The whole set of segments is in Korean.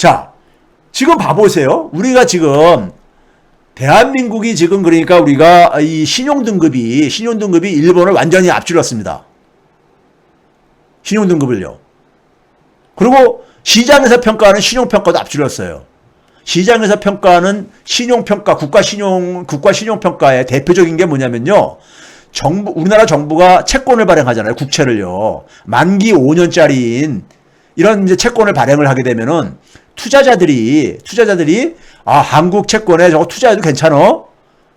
자, 지금 봐보세요. 우리가 지금 대한민국이 지금 그러니까 우리가 이 신용등급이 일본을 완전히 앞질렀습니다. 신용등급을요. 그리고 시장에서 평가하는 신용평가도 앞질렀어요. 시장에서 평가하는 신용평가, 국가신용평가의 대표적인 게 뭐냐면요. 우리나라 정부가 채권을 발행하잖아요. 국채를요. 만기 5년짜리인 이런 이제 채권을 발행을 하게 되면은 투자자들이 한국 채권에 저거 투자해도 괜찮어?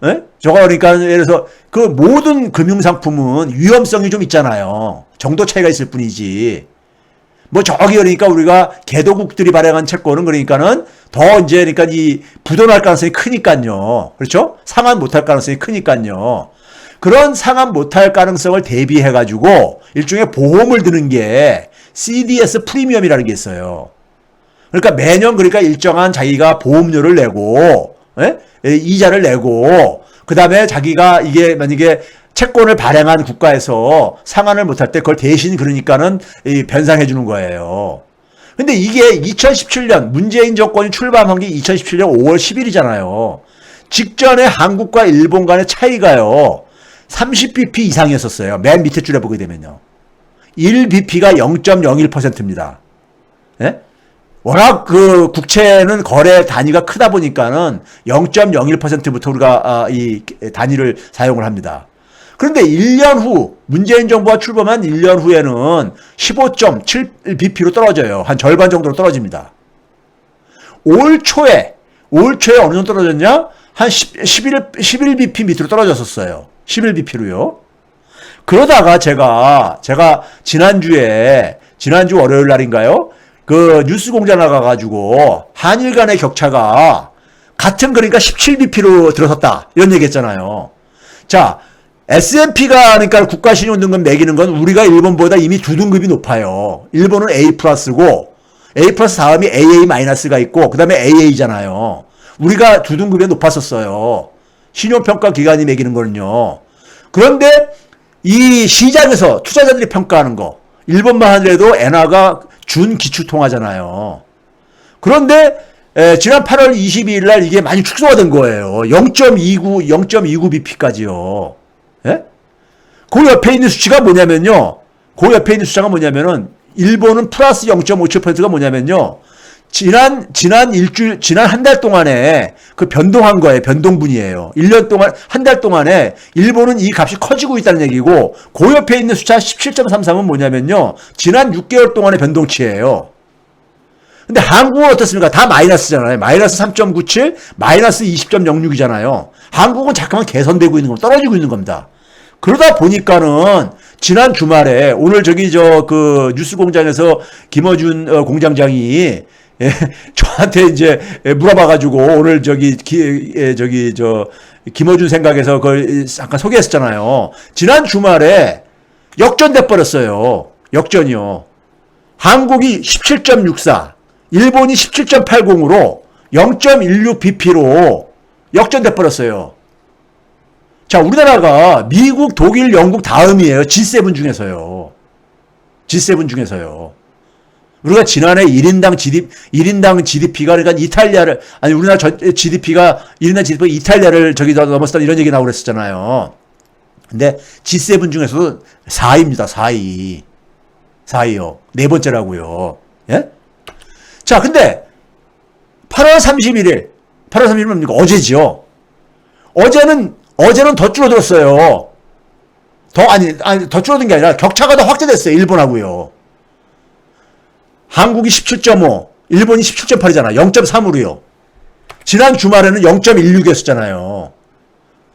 예? 저거 그러니까 예를 들어서 그 모든 금융상품은 위험성이 좀 있잖아요. 정도 차이가 있을 뿐이지. 뭐 저기 그러니까 우리가 개도국들이 발행한 채권은 그러니까는 더 이제 그러니까 이 부도날 가능성이 크니까요. 그렇죠? 상환 못할 가능성이 크니까요. 그런 상환 못할 가능성을 대비해 가지고 일종의 보험을 드는 게 CDS 프리미엄이라는 게 있어요. 그러니까 매년 그러니까 일정한 자기가 보험료를 내고 이자를 내고 그다음에 자기가 이게 만약에 채권을 발행한 국가에서 상환을 못할 때 그걸 대신 그러니까는 변상해 주는 거예요. 근데 이게 2017년 문재인 정권이 출범한 게 2017년 5월 10일이잖아요. 직전에 한국과 일본 간의 차이가요. 30bp 이상이었었어요. 맨 밑에 줄에 보게 되면요. 1bp가 0.01%입니다. 예? 워낙 그 국채는 거래 단위가 크다 보니까는 0.01%부터 우리가 이 단위를 사용을 합니다. 그런데 1년 후 문재인 정부가 출범한 1년 후에는 15.7bp로 떨어져요. 한 절반 정도로 떨어집니다. 올 초에 어느 정도 떨어졌냐? 한 11bp 밑으로 떨어졌었어요. 11bp로요. 그러다가 제가 지난주 월요일 날인가요? 그 뉴스공장 나가가지고 한일 간의 격차가 같은 그러니까 17bp로 들어섰다 이런 얘기했잖아요. 자, S&P가 그러니까 국가신용등급 매기는 건 우리가 일본보다 이미 두 등급이 높아요. 일본은 A+고 A+ 다음이 AA- 있고 그 다음에 AA잖아요. 우리가 두 등급이 높았었어요. 신용평가 기관이 매기는 거는요. 그런데 이 시장에서 투자자들이 평가하는 거 일본만 하더라도 엔화가 준기축통화잖아요. 그런데 지난 8월 22일 날 이게 많이 축소가 된 거예요. 0.29bp까지요. 예? 그 옆에 있는 수치가 뭐냐면요. 일본은 플러스 0.57%가 뭐냐면요. 지난 한 달 동안에 그 변동한 거예요. 변동분이에요. 1년 동안, 한 달 동안에 일본은 이 값이 커지고 있다는 얘기고, 그 옆에 있는 숫자 17.33은 뭐냐면요. 지난 6개월 동안의 변동치예요. 근데 한국은 어떻습니까? 다 마이너스잖아요. 마이너스 3.97, 마이너스 20.06이잖아요. 한국은 잠깐만 개선되고 있는 겁니다. 떨어지고 있는 겁니다. 그러다 보니까는 지난 주말에 오늘 그 뉴스 공장에서 김어준 공장장이 저한테 이제 물어봐가지고 오늘 김어준 생각에서 그걸 잠깐 소개했었잖아요. 지난 주말에 역전돼 버렸어요. 역전이요. 한국이 17.64, 일본이 17.80으로 0.16bp로 역전돼 버렸어요. 자, 우리나라가 미국, 독일, 영국 다음이에요. G7 중에서요. G7 중에서요. 우리가 지난해 1인당 GDP가 그러니까 우리나라 GDP가 1인당 GDP가 이탈리아를 넘었다 이런 얘기 나오고 그랬었잖아요. 근데 G7 중에서도 4위입니다. 4위요. 네 번째라고요. 예? 자, 근데 8월 31일 뭡니까? 어제지요. 어제는 더 줄어들었어요. 더 줄어든 게 아니라 격차가 더 확대됐어요. 일본하고요. 한국이 17.5, 일본이 17.8이잖아. 0.3으로요. 지난 주말에는 0.16이었잖아요.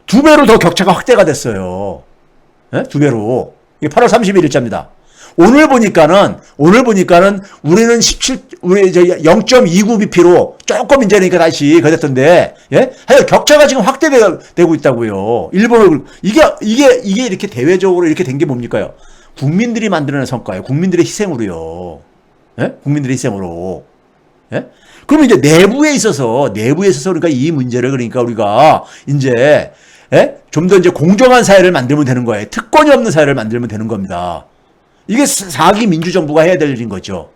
두 배로 더 격차가 확대가 됐어요. 네? 두 배로. 이게 8월 31일자입니다. 오늘 보니까는 우리는 0.29bp로 조금 이제 그러니까 다시 그랬던데, 예? 하여간 격차가 지금 확대되고 있다고요. 일본을, 이게 이렇게 대외적으로 이렇게 된 게 뭡니까요? 국민들이 만들어낸 성과예요. 국민들의 희생으로요. 예? 국민들의 희생으로. 예? 그러면 이제 내부에 있어서 그러니까 이 문제를 그러니까 우리가 이제, 예? 좀 더 이제 공정한 사회를 만들면 되는 거예요. 특권이 없는 사회를 만들면 되는 겁니다. 이게 4기 민주정부가 해야 될 일인 거죠.